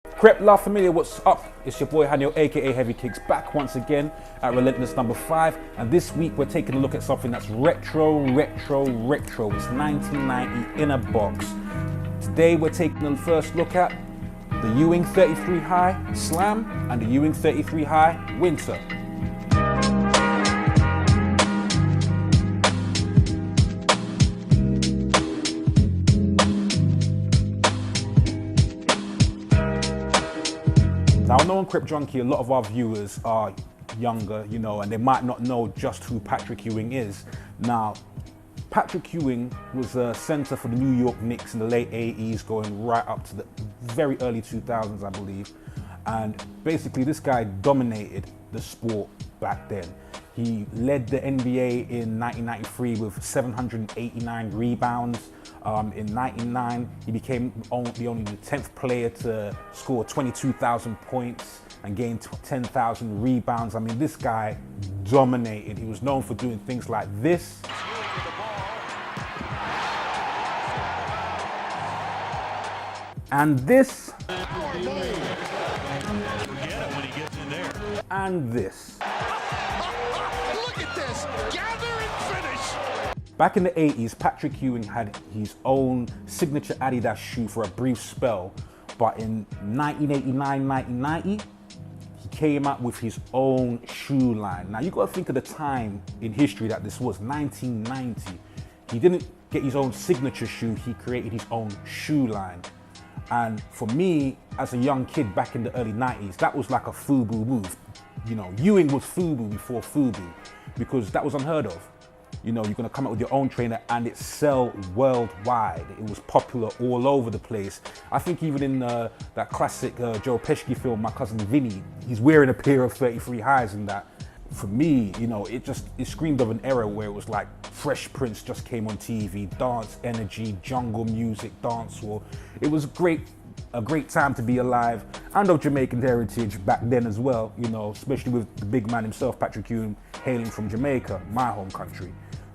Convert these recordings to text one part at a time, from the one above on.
Crep La Familia, what's up? It's your boy Haniel, aka Heavy Kicks, back once again at Relentless number 5. And this week we're taking a look at something that's retro. It's 1990 in a box. Today we're taking the first look at the Ewing 33 High Slam and the Ewing 33 High Winter. Now, I know on Crepjunkie, a lot of our viewers are younger, you know, and they might not know just who Patrick Ewing is. Now, Patrick Ewing was a center for the New York Knicks in the late 80s, going right up to the very early 2000s, I believe. And basically, this guy dominated the sport back then. He led the NBA in 1993 with 789 rebounds. In 99, he became only the 10th player to score 22,000 points and gain 10,000 rebounds. I mean, this guy dominated. He was known for doing things like this. And this. And this. Look at this! Gather and finish! Back in the 80s, Patrick Ewing had his own signature Adidas shoe for a brief spell, but in 1989-1990, he came out with his own shoe line. Now you got to think of the time in history that this was, 1990. He didn't get his own signature shoe, he created his own shoe line. And for me, as a young kid back in the early 90s, that was like a FUBU move. You know, Ewing was FUBU before FUBU, because that was unheard of. You know, you're gonna come out with your own trainer and it sell worldwide. It was popular all over the place. I think even in that classic Joe Pesci film, My Cousin Vinny, he's wearing a pair of 33 highs in that. For me, you know, it screamed of an era where it was like Fresh Prince just came on TV, dance energy, jungle music, dancehall. It was a great time to be alive, and of Jamaican heritage back then as well, you know, especially with the big man himself, Patrick Ewing, hailing from Jamaica, my home country.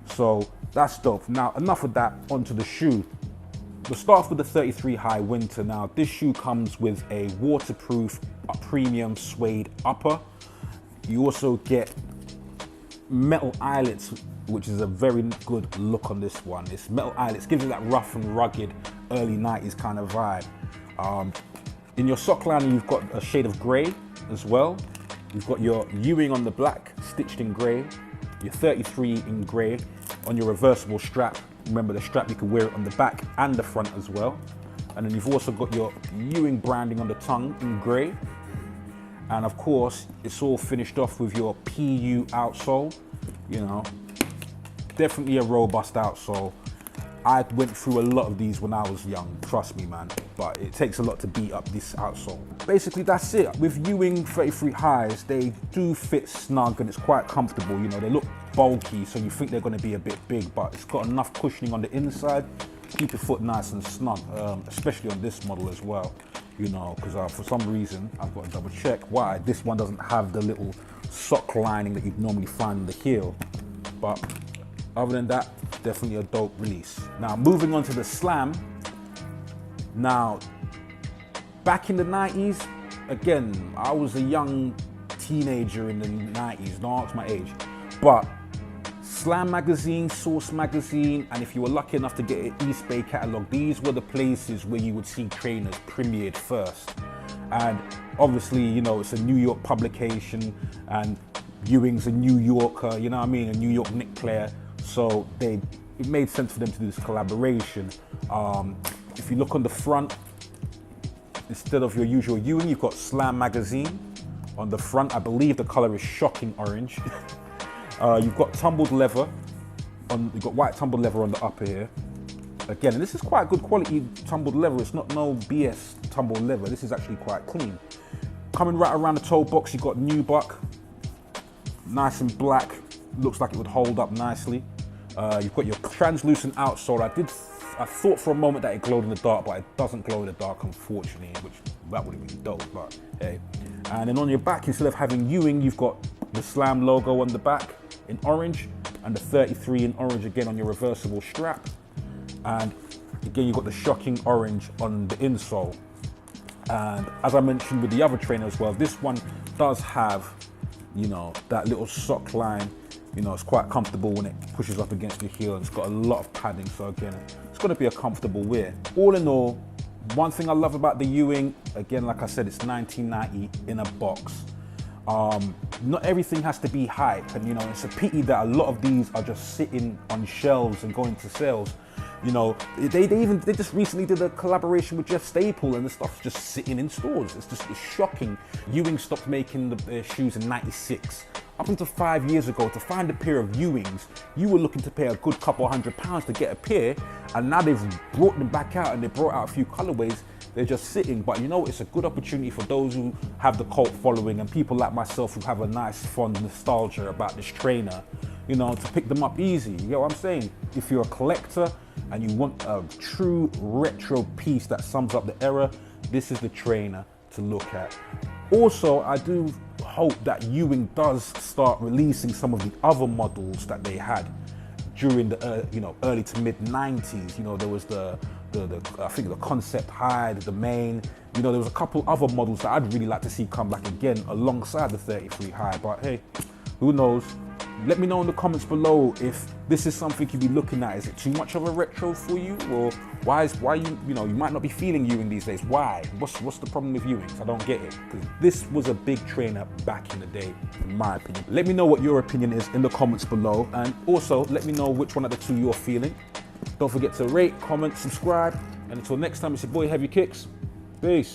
So that's dope. Now, enough of that, onto the shoe. We'll start off with the 33 High Winter. Now, this shoe comes with a waterproof premium suede upper. You also get metal eyelets, which is a very good look on this one. It's metal eyelets, gives you that rough and rugged early 90s kind of vibe. In your sock lining, you've got a shade of grey as well. You've got your Ewing on the black, stitched in grey. Your 33 in grey. On your reversible strap, remember the strap, you can wear it on the back and the front as well. And then you've also got your Ewing branding on the tongue in grey. And of course, it's all finished off with your PU outsole. You know, definitely a robust outsole. I went through a lot of these when I was young, trust me, man. But it takes a lot to beat up this outsole. Basically, that's it. With Ewing 33 highs, they do fit snug and it's quite comfortable. You know, they look bulky, so you think they're going to be a bit big, but it's got enough cushioning on the inside to keep your foot nice and snug, especially on this model as well. You know, because for some reason, I've got to double check why this one doesn't have the little sock lining that you'd normally find on the heel. But other than that, definitely a dope release. Now, moving on to the Slam. Now, back in the 90s, again, I was a young teenager in the 90s, don't ask my age, but Slam magazine, Source magazine, and if you were lucky enough to get an East Bay catalog, these were the places where you would see trainers premiered first. And obviously, you know, it's a New York publication and Ewing's a New Yorker, you know what I mean, a New York Knicks player. So it made sense for them to do this collaboration. If you look on the front, instead of your usual Ewing, you've got Slam magazine. On the front, I believe the color is shocking orange. You've got tumbled leather, you've got white tumbled leather on the upper here. Again, and this is quite good quality tumbled leather. It's not no BS tumbled leather. This is actually quite clean. Coming right around the toe box, you've got nubuck, nice and black. Looks like it would hold up nicely. You've got your translucent outsole. I thought for a moment that it glowed in the dark, but it doesn't glow in the dark, unfortunately, which that would have been dope, but hey. And then on your back, instead of having Ewing, you've got the Slam logo on the back in orange and the 33 in orange again on your reversible strap. And again, you've got the shocking orange on the insole. And as I mentioned with the other trainer as well, this one does have, you know, that little sock line. You know, it's quite comfortable when it pushes up against your heel, and it's got a lot of padding, so again, it's gonna be a comfortable wear. All in all, one thing I love about the Ewing, again, like I said, it's 1990 in a box. Not everything has to be hype, and you know, it's a pity that a lot of these are just sitting on shelves and going to sales. You know, they just recently did a collaboration with Jeff Staple, and the stuff's just sitting in stores. It's shocking. Ewing stopped making the shoes in '96. Up until 5 years ago, to find a pair of Ewings, you were looking to pay a good couple £100 to get a pair, and now they've brought them back out and they brought out a few colorways. They're just sitting, but you know, it's a good opportunity for those who have the cult following and people like myself who have a nice fond nostalgia about this trainer, you know, to pick them up easy. You get what I'm saying? If you're a collector and you want a true retro piece that sums up the era, this is the trainer to look at. Also, I do hope that Ewing does start releasing some of the other models that they had during the you know, early to mid 90s. You know, there was the I think the Concept High, the Main. You know, there was a couple other models that I'd really like to see come back again alongside the 33 High. But hey, who knows? Let me know in the comments below if this is something you'd be looking at. Is it too much of a retro for you, or why you know, you might not be feeling Ewing these days? Why? What's the problem with Ewings? I don't get it, because this was a big trainer back in the day, in my opinion. Let me know what your opinion is in the comments below, and also let me know which one of the two you're feeling. Don't forget to rate, comment, subscribe, and until next time, it's your boy Heavy Kicks. Peace.